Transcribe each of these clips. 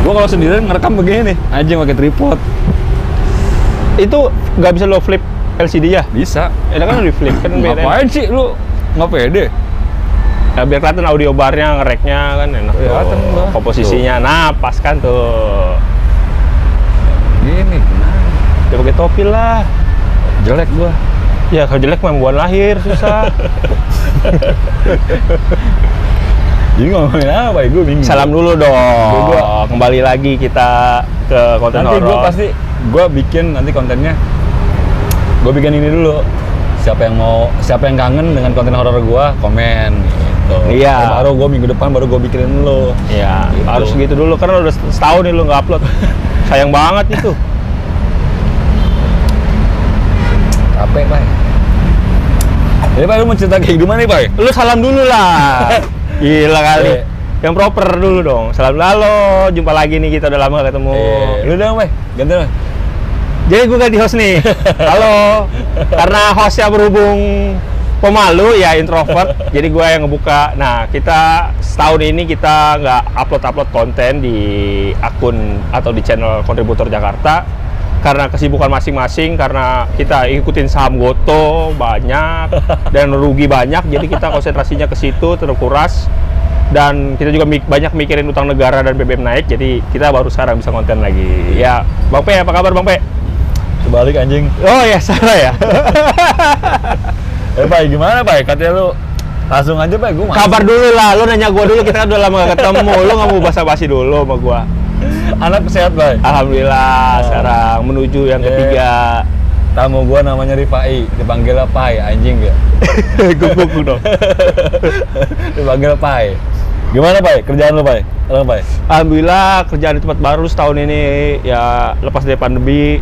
Gua kalau sendirian ngerekam begini nih, anjing pakai tripod. Itu nggak bisa lo flip LCD ya? Bisa. Ya kan lo di flip kan beda. Ngapain sih lu? Nggak pede? Ya biar kelihatan audio barnya, ngereknya kan enak. Kelihatan tuh. gua. Komposisinya, nah pas kan tuh. Gini, nah. Dia pakai topi lah. Jelek gua. Ya kalau jelek mah buat lahir susah. Jadi ngomongin apa ya? Gue bingung. Salam dulu dong. Gua- Kembali lagi kita ke konten Nanti gue horor. pasti gue bikin nanti kontennya. Gue bikin ini dulu. Siapa yang kangen dengan konten horor gue, komen gitu. Iya. Baru gue minggu depan baru gue bikinin lo. Ya, Gitu. harus gitu dulu karena udah setahun nih lu nggak upload. Sayang banget itu. Capek, Pak. Jadi Pak, lu mau cerita kayak gimana nih, Pak? Lu salam dulu lah. Gila kali. Iya. Yang proper dulu dong. Salam halo, jumpa lagi nih, kita udah lama gak ketemu. Lu dong, Pak. Ganti, Pak. Jadi gue ganti host nih. Halo. Karena hostnya berhubung pemalu ya introvert, jadi gue yang ngebuka. Nah, kita setahun ini kita nggak upload konten di akun atau di channel Kontributor Jakarta karena kesibukan masing-masing, karena kita ikutin saham Goto banyak dan rugi banyak, jadi kita konsentrasinya ke situ terkuras. Dan kita juga banyak mikirin utang negara dan BBM naik, jadi kita baru sekarang bisa konten lagi. Ya, Bang Pe, apa kabar Bang Pe? Kebalik anjing. Oh ya, salah ya. Pak, gimana, Pak? Katanya lu langsung aja, Pak. Gue Kabar dulu lah, lu nanya gua dulu, kita kan udah lama gak ketemu. Lu nggak mau basa-basi dulu sama gua. Anak sehat, Pak. Alhamdulillah, sekarang menuju yang ketiga. Tamu gua namanya Rifai, dipanggilnya Pai, anjing gak? Guguk dong. Dipanggil Pai. Gimana, Pai? Kerjaan lu, Pai? Apa, Pai? Alhamdulillah, kerjaan di tempat baru setahun ini ya lepas dari pandemi,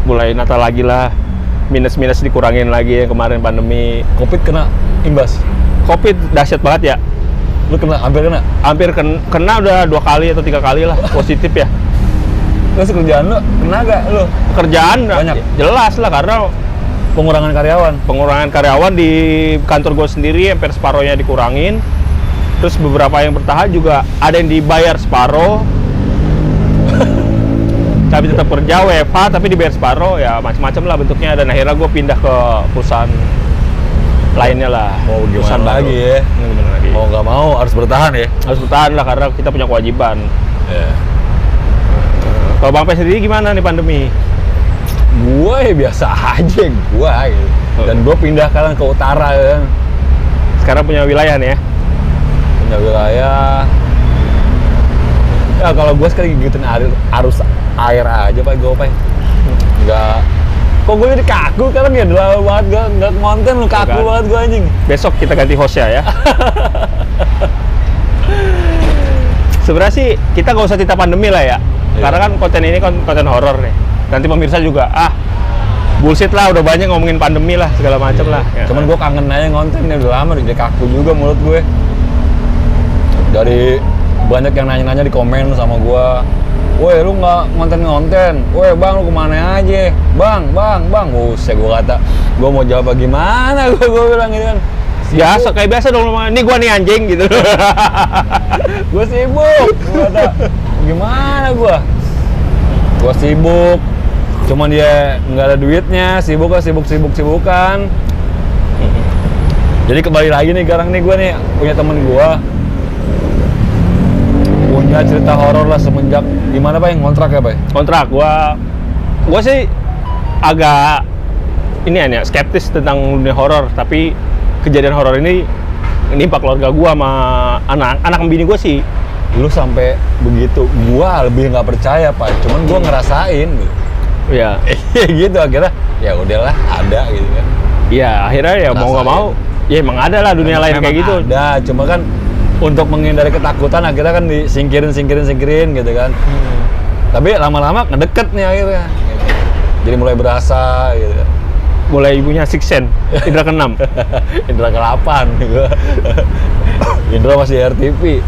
mulai Natal lagi lah. Minus dikurangin lagi yang kemarin pandemi. Covid kena imbas. Covid dahsyat banget ya. Lu hampir kena? Hampir kena udah 2 kali atau 3 kali lah positif ya. Terus kerjaan lu kena gak lu? Pekerjaan Banyak? jelas lah, karena Pengurangan karyawan di kantor gue sendiri hampir separohnya dikurangin. Terus beberapa yang bertahan juga ada yang dibayar separoh. Tapi tetap kerja WFH tapi dibayar separoh, ya macam-macam lah bentuknya. Dan akhirnya gue pindah ke perusahaan lainnya lah. Mau gimana Perusahaan lagi baru. ya? Gimana lagi? Mau nggak mau harus bertahan ya? Harus bertahan lah karena kita punya kewajiban. Kalau Bang Pe sendiri gimana nih pandemi? Gua ya biasa aja gua gitu. Dan gua pindah sekarang ke utara kan. Sekarang punya wilayah nih ya? Punya wilayah. Ya kalau gua sekarang ngikutin arus air aja, Pak, gua, Pak. Enggak. Kok gue jadi kaku sekarang ya? Lama banget gua enggak konten, lu kaku Bukan. banget gua anjing. Besok kita ganti hostnya ya. Sebenarnya sih kita nggak usah cerita pandemi lah ya. Iya. Karena kan konten ini konten horor nih. Nanti pemirsa juga bullshit lah, udah banyak ngomongin pandemi lah segala macam lah. Ya. Cuman gue kangen aja ngontennya, udah lama udah kaku juga mulut gue. Dari banyak yang nanya-nanya di komen sama gue, woi lu nggak ngonten, woi bang lu kemana aja, bang, buset gue kata, gue mau jawab gimana, gue bilang gitu kan. Biasa, kayak biasa dong, ini gua nih anjing gitu. Gue sibuk, gue kata, gimana gue sibuk, cuman dia nggak ada duitnya, sibukan. Jadi kembali lagi nih sekarang nih gue nih punya temen gue punya cerita horor lah semenjak gimana, Pak, yang kontrak ya, Pak? Kontrak gua sih agak ini ya skeptis tentang dunia horor, tapi kejadian horor ini menimpa keluarga gua sama anak bini gua sih. Lu sampai begitu, gua lebih nggak percaya, Pak. Cuman gua ngerasain gitu. Iya. Gitu akhirnya ya udahlah, ada gitu kan. Iya, akhirnya ya mau nggak mau, ya emang ada lah dunia lain kayak gitu. Ada, cuma kan untuk menghindari ketakutan akhirnya kan disingkirin gitu kan. Tapi lama-lama ngedeket nih akhirnya. Gitu. Jadi mulai berasa gitu kan. Mulai punya six sense, indra keenam. Indra ke-8 gitu. Indra masih RTP.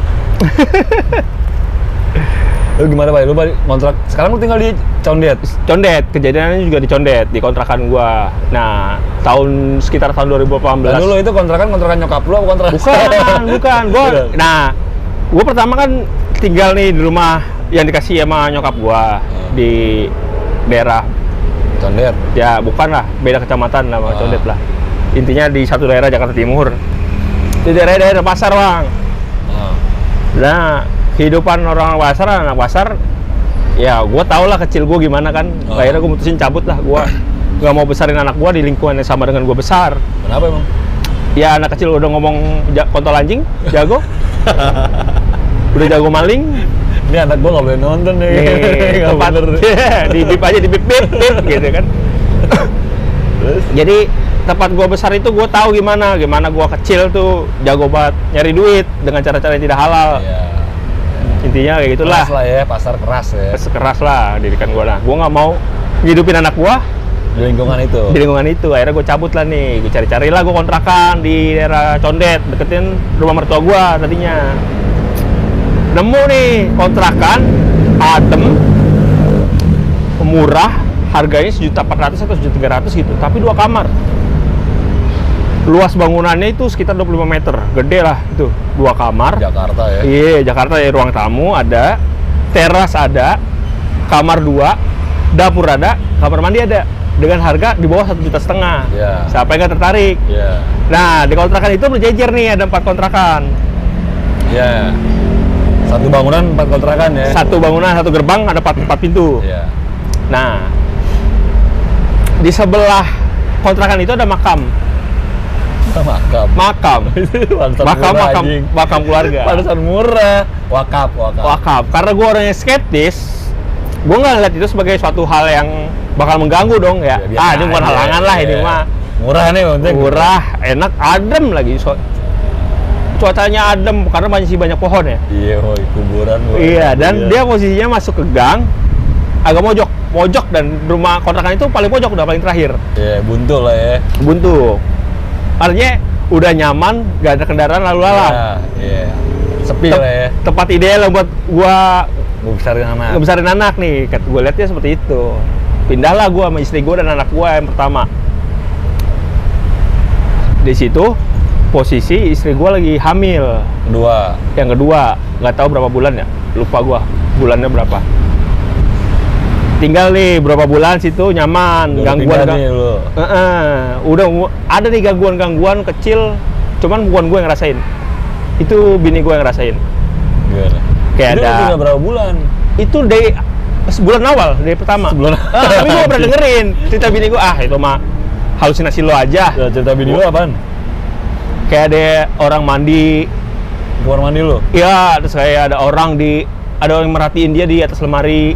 Lu gimana Pak? Lu kontrak sekarang lu tinggal di Condet. Condet, kejadiannya juga di Condet, di kontrakan gua. Nah, sekitar tahun 2018. Dan dulu itu kontrakan nyokap lu apa kontrakan? Bukan. Gua pertama kan tinggal nih di rumah yang dikasih sama nyokap gua di daerah Condet. Ya, bukan lah, beda kecamatan nama Condet lah. Intinya di satu daerah Jakarta Timur. Di daerah pasar, Bang. Nah, kehidupan orang pasar, anak pasar, ya gue tau lah kecil gue gimana kan. Akhirnya gue mutusin cabut lah. Gue nggak mau besarin anak gue di lingkungan yang sama dengan gue besar. Kenapa emang? Ya anak kecil udah ngomong kontol anjing, jago. Udah jago maling. Ini anak gue nggak boleh nonton nih. Tempat di bip aja, di bip gitu kan. Jadi tempat gue besar itu gue tahu gimana gue kecil tuh jago banget nyari duit dengan cara-cara yang tidak halal. Iya. Intinya kayak gitulah. Keras lah ya, pasar keras ya. Keras lah didikan gue lah. Gue nggak mau ngidupin anak gue di lingkungan itu. Di lingkungan itu. Akhirnya gue cabut lah nih. Gue cari-cari lah gue kontrakan di daerah Condet, deketin rumah mertua gue tadinya. Nemu nih kontrakan adem, murah, harganya 1.400.000 atau 1.300.000 gitu. Tapi 2 kamar. Luas bangunannya itu sekitar 25 meter, gede lah itu, 2 kamar. Jakarta ya? Iya, Jakarta ya, ruang tamu ada, teras ada, kamar 2, dapur ada, kamar mandi ada, dengan harga di bawah 1,5 juta. Iya. Siapa yang nggak tertarik? Iya. Nah, di kontrakan itu berjejer nih, ada 4 kontrakan. Iya. Satu bangunan 4 kontrakan ya? Satu bangunan, satu gerbang, ada 4 pintu. Iya. Nah, di sebelah kontrakan itu ada makam. Makam keluarga. Pantesan murah. Wakaf. Karena gue orangnya skeptis, gue nggak ngeliat itu sebagai suatu hal yang bakal mengganggu dong ya. Ini bukan halangan lah, ini mah murah nih, murah, enak, adem lagi. Cuacanya adem karena masih banyak pohon ya. Iya, kuburan. Iya, dan dia posisinya masuk ke gang, agak mojok dan rumah kontrakan itu paling pojok, udah paling terakhir. Iya, buntu lah ya. Buntu. Artinya udah nyaman, gak ada kendaraan lalu lalang. Iya. Sepi lah ya. Tempat ideal buat gua ngebesarin anak nih. Gue lihatnya seperti itu. Pindahlah gua sama istri gua dan anak gua yang pertama. Di situ posisi istri gua lagi hamil. Yang kedua, nggak tahu berapa bulan ya. Lupa gua bulannya berapa. Tinggal nih berapa bulan situ nyaman, gangguan udah ada nih gangguan kecil, cuman bukan gue yang ngerasain, itu bini gue yang ngerasain. Gimana? Kayak itu ada udah berapa bulan? Itu dari sebulan awal, dari pertama. Tapi gue pernah dengerin cerita bini gue, itu mah halusinasi lo aja. Ya, cerita bini lo apaan? Kayak ada orang mandi. Kamar mandi lo? Iya, terus kayak ada orang yang merhatiin dia di atas lemari.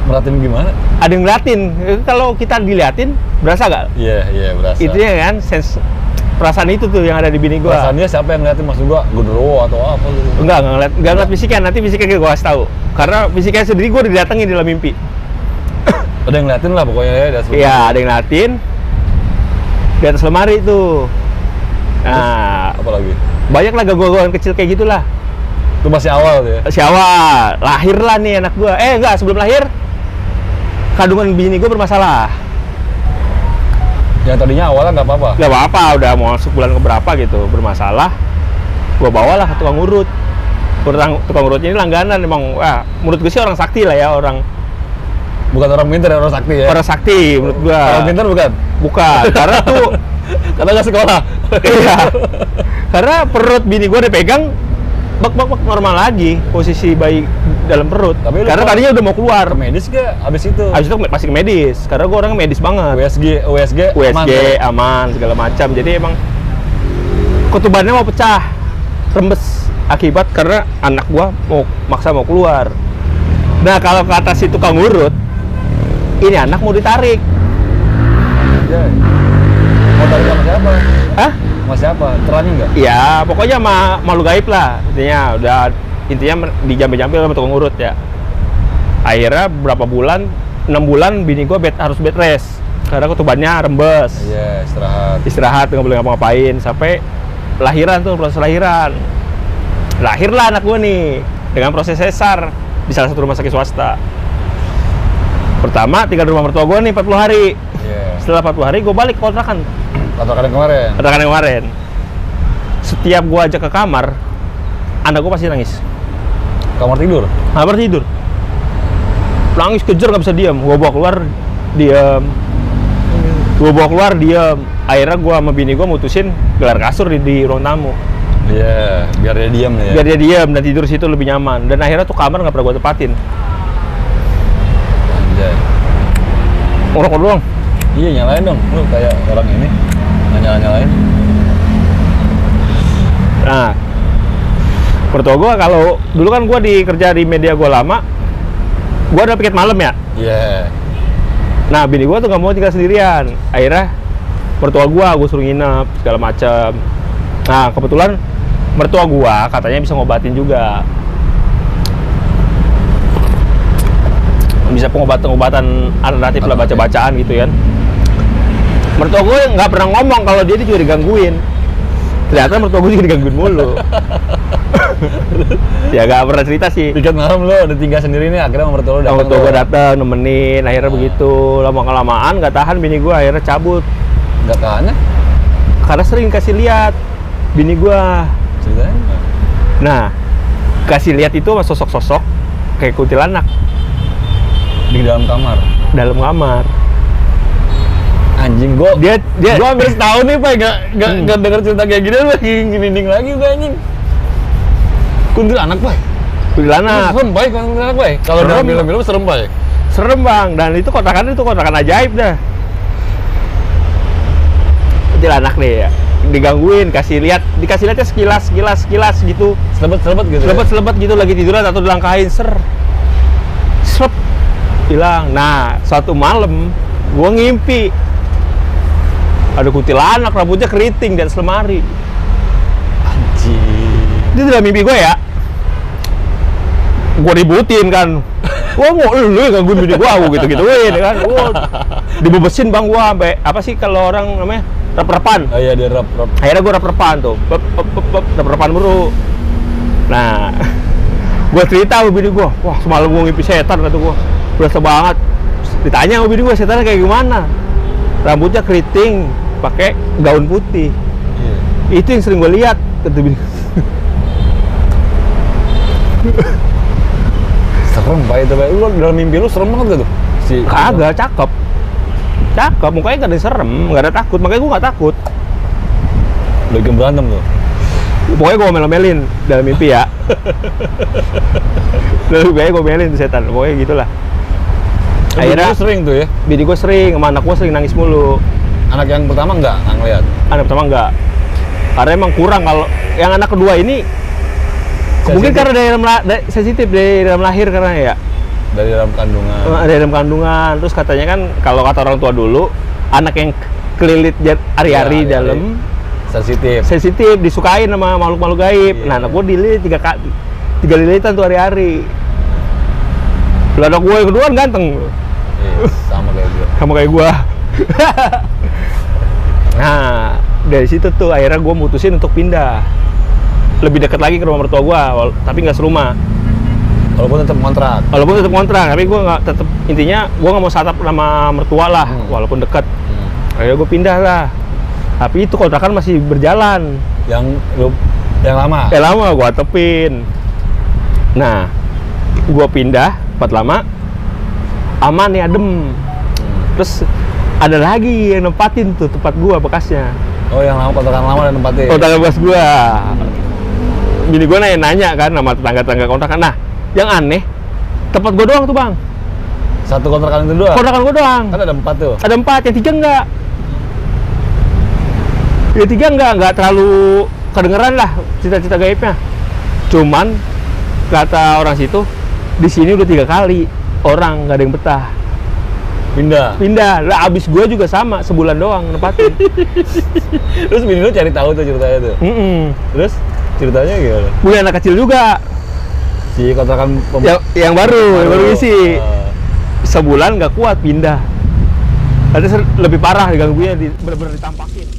Merhatiin gimana? Ada yang ngeliatin. Kalau kita diliatin, berasa gak? Iya, berasa. Itu ya kan, perasaan itu tuh yang ada di bini gua. Perasaannya siapa yang ngeliatin, maksud gua? Gondrowo atau apa gitu? Enggak ngeliat fisiknya. Nanti fisiknya gua kasih tahu. Karena fisiknya sendiri gua didatengin di dalam mimpi. Ada yang ngeliatin lah pokoknya ya. Iya, ada yang ngeliatin. Di atas lemari tuh. Nah, apa lagi? Banyak lah gangguan kecil kayak gitulah. Itu masih awal tuh ya? Masih awal. Lahir lah nih anak gua. Enggak, sebelum lahir kandungan bini gue bermasalah. Yang tadinya awalnya nggak apa-apa? Nggak apa-apa, udah mau masuk bulan keberapa gitu, bermasalah. Gue bawalah ke tukang urut. Tukang urutnya ini langganan emang. Menurut gue sih orang sakti lah ya, orang. Bukan orang pintar ya, orang sakti ya? Orang sakti menurut gue. Orang pintar bukan? Bukan, karena tuh karena nggak sekolah. Iya. Karena perut bini gue dipegang, bak normal lagi posisi bayi dalam perut. Tapi karena tadinya udah mau keluar. Ke medis gak abis itu? Abis itu pasti ke medis, karena gue orangnya medis banget. USG aman segala macam. Jadi emang ketubannya mau pecah, rembes akibat karena anak gue maksa mau keluar. Nah kalau ke atas si tukang urut, ini anak mau ditarik. Mau tarik sama siapa? Hah? Sama siapa? Terangin nggak? Ya pokoknya malu gaib lah. Intinya dijampe-jampe sama tukang urut ya. Akhirnya berapa bulan, 6 bulan bini gue harus bed rest karena ketubannya rembes. Iya, istirahat nggak boleh ngapa-ngapain sampai lahiran tuh, proses lahiran. Lahirlah anak gue nih dengan proses sesar. di salah satu rumah sakit swasta. Pertama tinggal di rumah mertua gue nih 40 hari. Setelah 40 hari gue balik ke kontrakan. Kontrakan yang kemarin. Kontrakan yang kemarin. Setiap gue ajak ke kamar, anak gue pasti nangis. Kamar tidur. Kamar tidur. Nangis kejer nggak bisa diam. Gue bawa keluar diam. Gue bawa keluar diam. Akhirnya gue sama bini gue mutusin gelar kasur di ruang tamu. Iya, biar dia diam ya. Biar dia diam dan tidur situ lebih nyaman. Dan akhirnya tuh kamar nggak pernah gue tepatin. Anjay. Ngerokok doang. Iya, nyalain dong. Lu kayak orang ini. Nyalain. Nah, mertua gue kalau dulu kan gue kerja di media gue lama, gue ada piket malam ya. Iya. Nah, bini gue tuh nggak mau tinggal sendirian. Akhirnya mertua gue suruh nginep segala macam. Nah, kebetulan mertua gue katanya bisa ngobatin juga. Bisa pengobatan alternatif lah, baca-bacaan gitu kan. Mertua gue nggak pernah ngomong kalau dia juga digangguin. Ternyata mertua gue juga digangguin mulu. Ya nggak pernah cerita sih. Piket malam lo udah tinggal sendiri nih, akhirnya mertua lo datang. Mertua gue datang nemenin, akhirnya begitu. Lama-kelamaan nggak tahan bini gue, akhirnya cabut. Nggak tahannya? Karena sering kasih lihat bini gue. Ceritanya? Nah, kasih lihat itu sama sosok-sosok kayak kuntilanak Di dalam kamar. dalam kamar. Anjing, gua hampir setahun nih, Pak, nggak denger cerita kayak gini, lagi ngelinding lagi gua anjing. Kuntilanak, Pak. Kuntilanak. Serem, Pak, kuntilanak, Pak. Kalau dalam film-film serem, Pak. Serem, Bang. Dan itu kontrakan ajaib dah. Kuntilanak nih ya. Digangguin, dikasih lihatnya sekilas gitu. Selebet gitu. Selebet gitu lagi tiduran atau dilangkahin serep hilang. Nah, suatu malam gua ngimpi ada kuntilanak rambutnya keriting di atas lemari. Anjing. Itu dalam mimpi gue ya. Gue ributin kan. Wah, mau lu yang gangguin bini gue, gitu-gituin kan. Dibebesin Bang gua sampai apa sih kalau orang namanya? Rep-repan. Oh iya, dia rep. Akhirnya gue rep-repan tuh. Rep-repan mulu. Nah, gue cerita sama bini gue, wah semalam gue ngimpi setan, kata gue. Berasa banget. Ditanya sama bini gue, setannya kayak gimana? Rambutnya keriting, pakai gaun putih. Iya. Itu yang sering gue lihat, kata bini. Serem, Pak, itu, Pak. Lu dalam mimpi lu serem banget gak tuh? Kagak, cakep, mukanya gak ada serem, gak ada takut, makanya gue gak takut. Lagi berantem tuh? Pokoknya gue omel-omelin dalam mimpi ya. Lalu gue omelin tuh setan, pokoknya gitulah. Akhirnya sering tuh ya? Bini gue sering, sama anak gue sering nangis mulu. Anak yang pertama nggak ngeliat? Anak pertama enggak. Karena emang kurang, kalau yang anak kedua ini sensitif. Mungkin karena sensitif dari dalam lahir, karena ya dari dalam kandungan. Dari dalam kandungan. Terus katanya kan kalau kata orang tua dulu, anak yang kelilit hari-hari Ya, dalam sensitif, disukain sama makhluk-makhluk gaib. Iya. Nah, anak gue dililit 3 lilitan tuh hari-hari. Lah anak gue yang kedua kan ganteng. Iya, sama kayak gue. Nah, dari situ tuh akhirnya gue mutusin untuk pindah lebih dekat lagi ke rumah mertua gue, tapi nggak serumah. Walaupun tetap kontrak. Tapi gue nggak tetap, intinya gue nggak mau satap sama mertua lah, walaupun dekat. Akhirnya gue pindah lah. Tapi itu kontrakan masih berjalan. Yang lama? Yang lama gue tepin. Nah, gue pindah, tempat lama, aman nih, adem. Terus ada lagi yang nempatin tuh tempat gua bekasnya. Oh, yang lama, kontrakan lama dan nempatin? Kontrakan bekas gua. Bini gua nanya kan sama tetangga-tetangga kontrakan. Nah, yang aneh, tempat gua doang tuh, Bang. Satu kontrakan itu doang? Kontrakan gua doang. Kan ada 4 tuh? Ada 4, yang 3 enggak. Yang 3 enggak terlalu kedengeran lah cita-cita gaibnya. Cuman kata orang situ, di sini udah 3 kali orang nggak ada yang betah. Pindah. Lah abis gue juga sama, sebulan doang nempatin. Terus bini lu cari tahu tuh ceritanya tuh? Terus ceritanya gimana? Punya anak kecil juga. Si kontrakan yang baru isi. Sebulan nggak kuat, pindah. Nanti lebih parah diganggunya, bener-bener ditampakin.